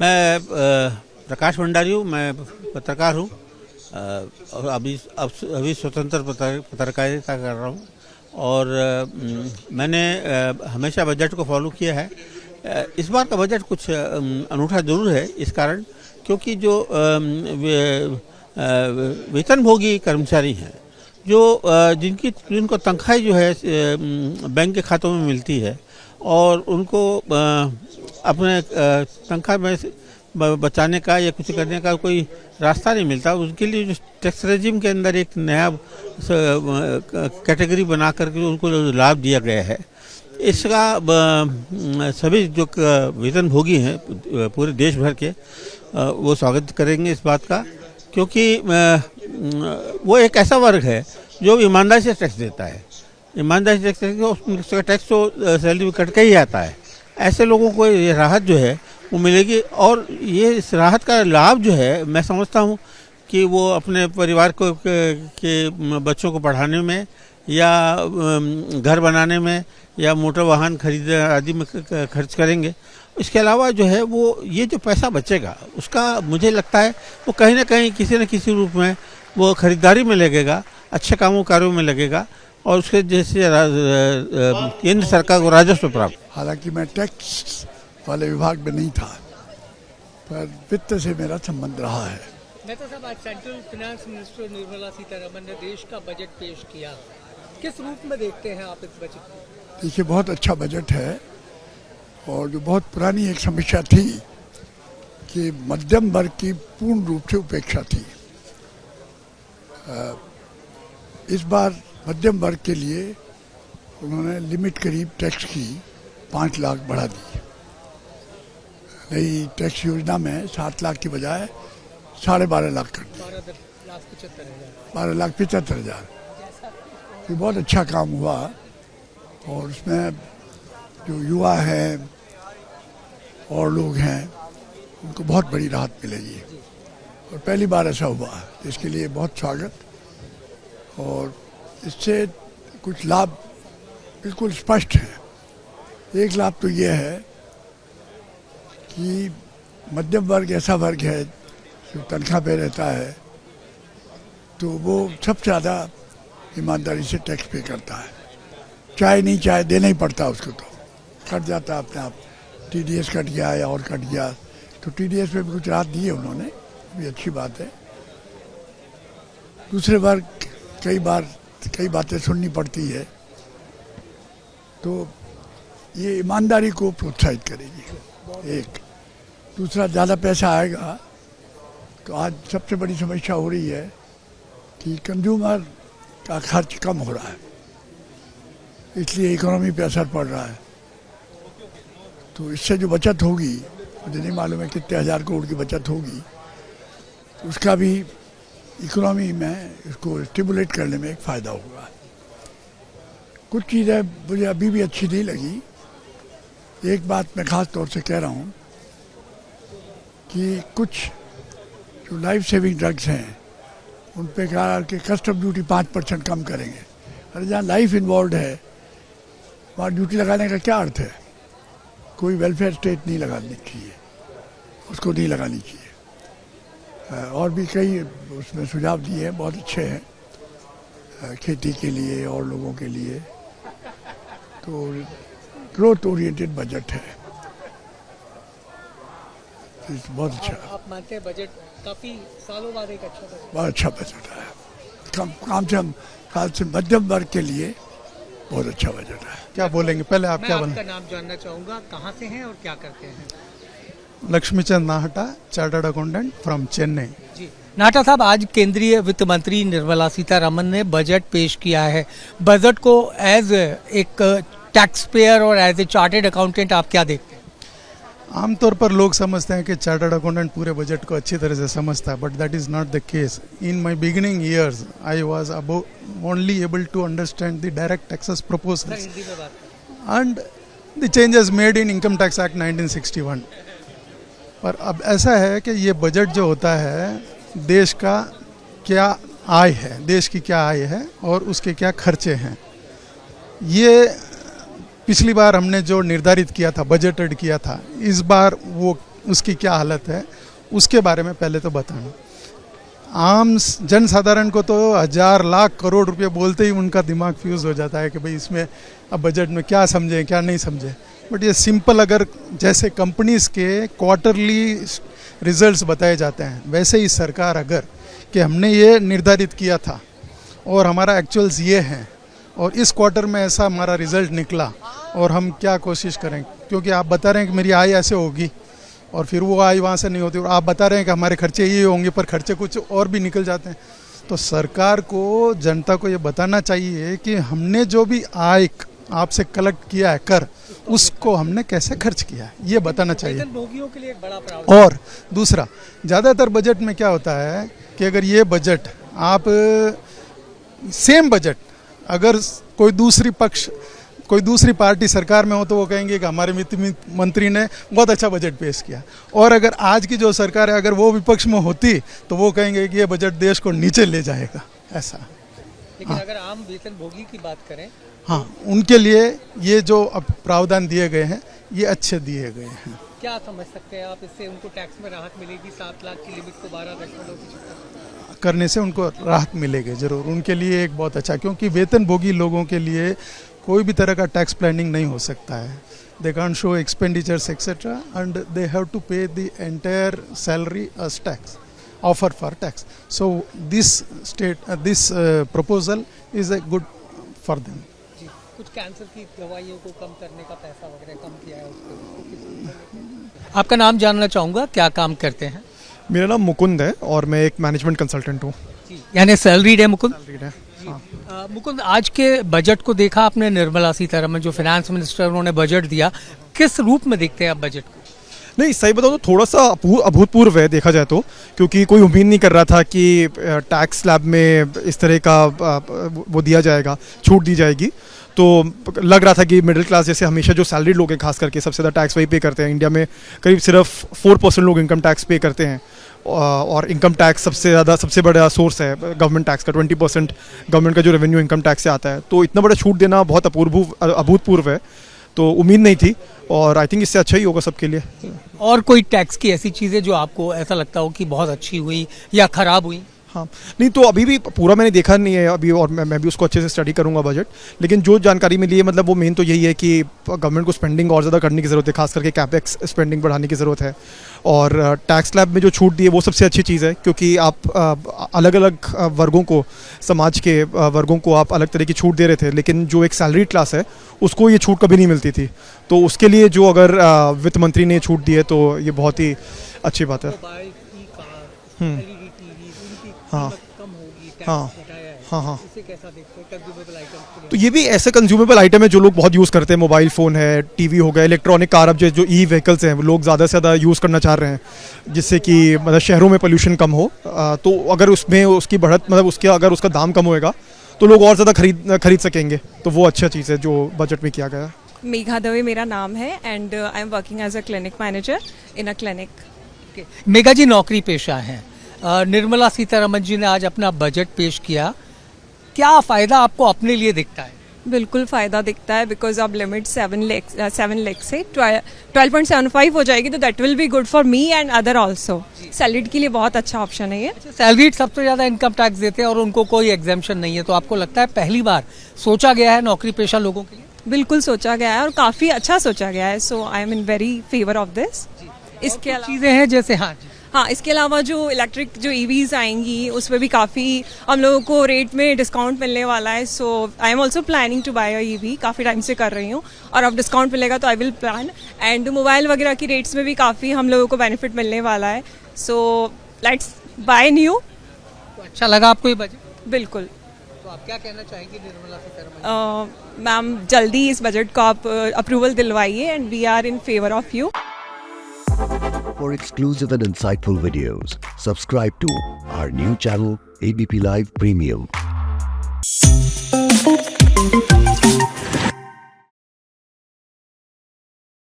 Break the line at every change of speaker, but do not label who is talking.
मैं प्रकाश भंडारी हूँ। मैं पत्रकार हूँ और अभी स्वतंत्र पत्रकारिता कर रहा हूँ। और मैंने हमेशा बजट को फॉलो किया है। इस बार का बजट कुछ अनूठा जरूर है, इस कारण क्योंकि जो वेतनभोगी कर्मचारी हैं, जो जिनको तनख्वाह जो है बैंक के खातों में मिलती है और उनको अपने तनख्वाह में बचाने का या कुछ करने का कोई रास्ता नहीं मिलता, उनके लिए जो टैक्स रेजिम के अंदर एक नया कैटेगरी बना करके उनको लाभ दिया गया है, इसका सभी जो वेतनभोगी हैं पूरे देश भर के वो स्वागत करेंगे इस बात का, क्योंकि वो एक ऐसा वर्ग है जो ईमानदारी से टैक्स देता है। ईमानदारी से टैक्स तो सैलरी में कट के ही आता है। ऐसे लोगों को ये राहत जो है वो मिलेगी और ये इस राहत का लाभ जो है मैं समझता हूँ कि वो अपने परिवार को के बच्चों को पढ़ाने में या घर बनाने में या मोटर वाहन खरीदने आदि में खर्च करेंगे। इसके अलावा जो है वो ये जो पैसा बचेगा उसका मुझे लगता है वो कहीं ना कहीं किसी न किसी रूप में वो खरीदारी में लगेगा, अच्छे कार्यों में लगेगा और उसके जैसे केंद्र सरकार को राजस्व प्राप्त।
हालांकि मैं टैक्स वाले विभाग में नहीं था, पर वित्त से मेरा संबंध रहा है।
नेता साहब, आज central finance minister Nirmala Sitharaman ने देश का बजट पेश किया, किस रूप में देखते हैं आप इस बजट को?
देखिए, बहुत अच्छा बजट है और जो बहुत पुरानी एक समस्या थी कि मध्यम वर्ग की पूर्ण रूप से उपेक्षा थी, इस बार मध्यम वर्ग के लिए उन्होंने लिमिट करीब टैक्स की 5 लाख बढ़ा दी। नई टैक्स योजना में 7 लाख की बजाय 12.5 लाख कर दी, 12,75,000। ये बहुत अच्छा काम हुआ और उसमें जो युवा हैं और लोग हैं उनको बहुत बड़ी राहत मिलेगी और पहली बार ऐसा हुआ, इसके लिए बहुत स्वागत। और इससे कुछ लाभ बिल्कुल स्पष्ट हैं। एक लाभ तो ये है कि मध्यम वर्ग ऐसा वर्ग है जो तनख्वाह पे रहता है, तो वो सबसे ज़्यादा ईमानदारी से टैक्स पे करता है। चाहे नहीं चाहे देना ही पड़ता उसको, तो कट जाता अपने आप। TDS कट गया या और कट गया तो TDS पे भी कुछ राहत दी है उन्होंने, भी अच्छी बात है। दूसरे वर्ग कई बातें सुननी पड़ती है, तो ये ईमानदारी को प्रोत्साहित करेगी। एक दूसरा, ज़्यादा पैसा आएगा तो आज सबसे बड़ी समस्या हो रही है कि कंज्यूमर का खर्च कम हो रहा है, इसलिए इकोनॉमी पे असर पड़ रहा है। तो इससे जो बचत होगी, मुझे नहीं मालूम है कितने हज़ार करोड़ की बचत होगी, उसका भी इकोनॉमी में इसको स्टिमुलेट करने में एक फ़ायदा होगा। कुछ चीज़ें मुझे अभी भी अच्छी नहीं लगी। एक बात मैं ख़ास तौर से कह रहा हूँ कि कुछ जो लाइफ सेविंग ड्रग्स हैं उन पे कहा कि कस्टम ड्यूटी 5% कम करेंगे। अरे जहाँ लाइफ इन्वॉल्व है वहाँ ड्यूटी लगाने का क्या अर्थ है? कोई वेलफेयर स्टेट नहीं लगानी चाहिए, उसको नहीं लगानी चाहिए। और भी कई उसमें सुझाव दिए हैं, बहुत अच्छे हैं खेती के लिए और लोगों के लिए। तो ग्रोथ ओरिएंटेड बजट है, बहुत अच्छा।
आप मानते हैं बजट काफी सालों बाद एक अच्छा बजट?
बहुत अच्छा बजट है, काम से हम खास से मध्यम वर्ग के लिए बहुत अच्छा बजट है।
क्या बोलेंगे पहले आप? क्या बोलेंगे?
आपका नाम जानना चाहूँगा, कहाँ से हैं और क्या करते हैं?
Lakshmichand Nahata, chartered accountant from Chennai.
जी नाहटा साहब, आज केंद्रीय वित्त मंत्री निर्मला सीतारमण ने बजट पेश किया है। बजट को एज एक टैक्स पेयर और एज ए चार्टर्ड अकाउंटेंट आप क्या देखते हैं?
आमतौर पर लोग समझते हैं कि चार्टर्ड अकाउंटेंट पूरे बजट को अच्छी तरह से समझता है, but that is not the case. In my beginning years I was only able to understand the direct taxes proposals and the changes made in income tax act 1961। पर अब ऐसा है कि ये बजट जो होता है देश का क्या आय है, देश की क्या आय है और उसके क्या खर्चे हैं, ये पिछली बार हमने जो निर्धारित किया था, बजटेड किया था, इस बार वो उसकी क्या हालत है, उसके बारे में पहले तो बताना। आम जन साधारण को तो 1000 लाख करोड़ रुपए बोलते ही उनका दिमाग फ्यूज हो जाता है कि भाई इसमें अब बजट में क्या समझें क्या नहीं समझें। बट ये सिंपल, अगर जैसे कंपनीज के क्वार्टरली रिजल्ट्स बताए जाते हैं वैसे ही सरकार अगर कि हमने ये निर्धारित किया था और हमारा एक्चुअल्स ये हैं और इस क्वार्टर में ऐसा हमारा रिजल्ट निकला और हम क्या कोशिश करें, क्योंकि आप बता रहे हैं कि मेरी आय ऐसे होगी और फिर वो आय वहाँ से नहीं होती और आप बता रहे हैं कि हमारे खर्चे ये होंगे पर खर्चे कुछ और भी निकल जाते हैं। तो सरकार को, जनता को ये बताना चाहिए कि हमने जो भी आय आपसे कलेक्ट किया है कर, उसको हमने कैसे खर्च किया है, ये बताना चाहिए।
वेतनभोगियों के लिए एक बड़ा प्रावधान।
और दूसरा, ज़्यादातर बजट में क्या होता है कि अगर ये बजट आप सेम बजट अगर कोई दूसरी पार्टी सरकार में हो तो वो कहेंगे कि हमारे वित्त मंत्री ने बहुत अच्छा बजट पेश किया, और अगर आज की जो सरकार है अगर वो विपक्ष में होती तो वो कहेंगे कि ये बजट देश को नीचे ले जाएगा, ऐसा।
लेकिन अगर आम वेतनभोगी की बात करें,
हाँ, उनके लिए ये जो अब प्रावधान दिए गए हैं ये अच्छे दिए गए हैं।
क्या समझ सकते हैं आप, इससे उनको टैक्स में राहत मिलेगी? 7 लाख की लिमिट को 12.5
करने से उनको राहत मिलेगी जरूर, उनके लिए एक बहुत अच्छा, क्योंकि वेतनभोगी लोगों के लिए कोई भी तरह का टैक्स प्लानिंग नहीं हो सकता है। They can't show expenditures etcetera and they have to pay the entire salary as tax, offer for tax. So this proposal is a good for them.
कुछ कैंसर की दवाइयों को कम करने का पैसा वगैरह कम किया है उसको। आपका नाम जानना चाहूँगा, क्या काम करते हैं?
मेरा नाम मुकुंद है और मैं एक मैनेजमेंट कंसल्टेंट हूँ।
यानी सैलरीड है मुकुंद?
सैलरीड है, हाँ।
मुकुंद, आज के बजट को देखा आपने? निर्मला सीतारमण जो फाइनेंस मिनिस्टर, उन्होंने बजट दिया, किस रूप में देखते हैं आप बजट को?
नहीं, सही बताओ तो थोड़ा सा अभूतपूर्व है देखा जाए तो, क्योंकि कोई उम्मीद नहीं कर रहा था कि टैक्स स्लैब में इस तरह का वो दिया जाएगा, छूट दी जाएगी। तो लग रहा था कि मिडिल क्लास जैसे हमेशा जो सैलरी लोग हैं खास करके सबसे ज़्यादा टैक्स वही पे करते हैं। इंडिया में करीब सिर्फ 4% लोग इनकम टैक्स पे करते हैं और इनकम टैक्स सबसे बड़ा सोर्स है गवर्नमेंट टैक्स का। 20% गवर्नमेंट का जो रेवेन्यू इनकम टैक्स से आता है, तो इतना बड़ा छूट देना बहुत अभूतपूर्व है, तो उम्मीद नहीं थी और आई थिंक इससे अच्छा ही होगा सबके लिए।
और कोई टैक्स की ऐसी चीज़ें जो आपको ऐसा लगता हो कि बहुत अच्छी हुई या ख़राब हुई?
हाँ, नहीं तो अभी भी पूरा मैंने देखा नहीं है अभी, और मैं भी उसको अच्छे से स्टडी करूंगा बजट। लेकिन जो जानकारी मिली है, मतलब वो मेन तो यही है कि गवर्नमेंट को स्पेंडिंग और ज़्यादा करने की ज़रूरत है, खास करके कैपेक्स स्पेंडिंग बढ़ाने की ज़रूरत है। और टैक्स स्लैब में जो छूट दी है वो सबसे अच्छी चीज़ है, क्योंकि आप अलग अलग वर्गों को, समाज के वर्गों को आप अलग तरह की छूट दे रहे थे, लेकिन जो एक सैलरी क्लास है उसको ये छूट कभी नहीं मिलती थी। तो उसके लिए जो अगर वित्त मंत्री ने छूट दी है तो ये बहुत ही अच्छी बात है। हाँ हाँ हाँ हाँ, तो ये भी ऐसे कंज्यूमेबल आइटम है जो लोग बहुत यूज़ करते हैं। मोबाइल फ़ोन है, टीवी हो गया, इलेक्ट्रॉनिक कार, अब जो ई व्हीकल्स हैं वो लोग ज़्यादा से ज़्यादा यूज़ करना चाह रहे हैं, जिससे कि मतलब शहरों में पोल्यूशन कम हो। तो अगर उसमें उसकी बढ़त, मतलब उसके अगर उसका दाम कम होएगा तो लोग और ज़्यादा खरीद सकेंगे, तो वो अच्छा चीज़ है जो बजट में किया गया।
मेघा दवे मेरा नाम है and I am working as a clinic manager in a clinic.
Megha ji नौकरी पेशा हैं, निर्मला सीतारमण जी ने आज अपना बजट पेश किया, क्या फ़ायदा आपको अपने लिए दिखता है?
बिल्कुल फ़ायदा दिखता है, बिकॉज अब लिमिट 7 लाख से 12.75 हो जाएगी, तो that will be good for me and other also. Salaried के लिए बहुत अच्छा ऑप्शन है ये।
सैलरीड सबसे ज़्यादा इनकम टैक्स देते हैं और उनको कोई एग्जेम्पशन नहीं है, तो आपको लगता है पहली बार सोचा गया है नौकरी पेशा लोगों के लिए?
बिल्कुल सोचा गया है और काफ़ी अच्छा सोचा गया है, so I am in very favour of this. इसके अलावा
चीज़ें हैं जैसे, हाँ,
इसके अलावा जो इलेक्ट्रिक जो ईवीज आएंगी उसमें भी काफ़ी हम लोगों को रेट में डिस्काउंट मिलने वाला है। So I am also planning to buy a EV, काफ़ी टाइम से कर रही हूँ, और अब डिस्काउंट मिलेगा तो I will plan. And mobile वगैरह की रेट्स में भी काफ़ी हम लोगों को बेनिफिट मिलने वाला है, सो लेट्स बाय न्यू।
तो अच्छा लगा आपको ये बजट?
बिल्कुल।
तो आप क्या कहना चाहेंगे निर्मला सीतारमण?
मैम जल्दी इस बजट को आप अप्रूवल दिलवाइए and we are in favour of you.
For exclusive and insightful videos, subscribe to our new channel ABP Live Premium.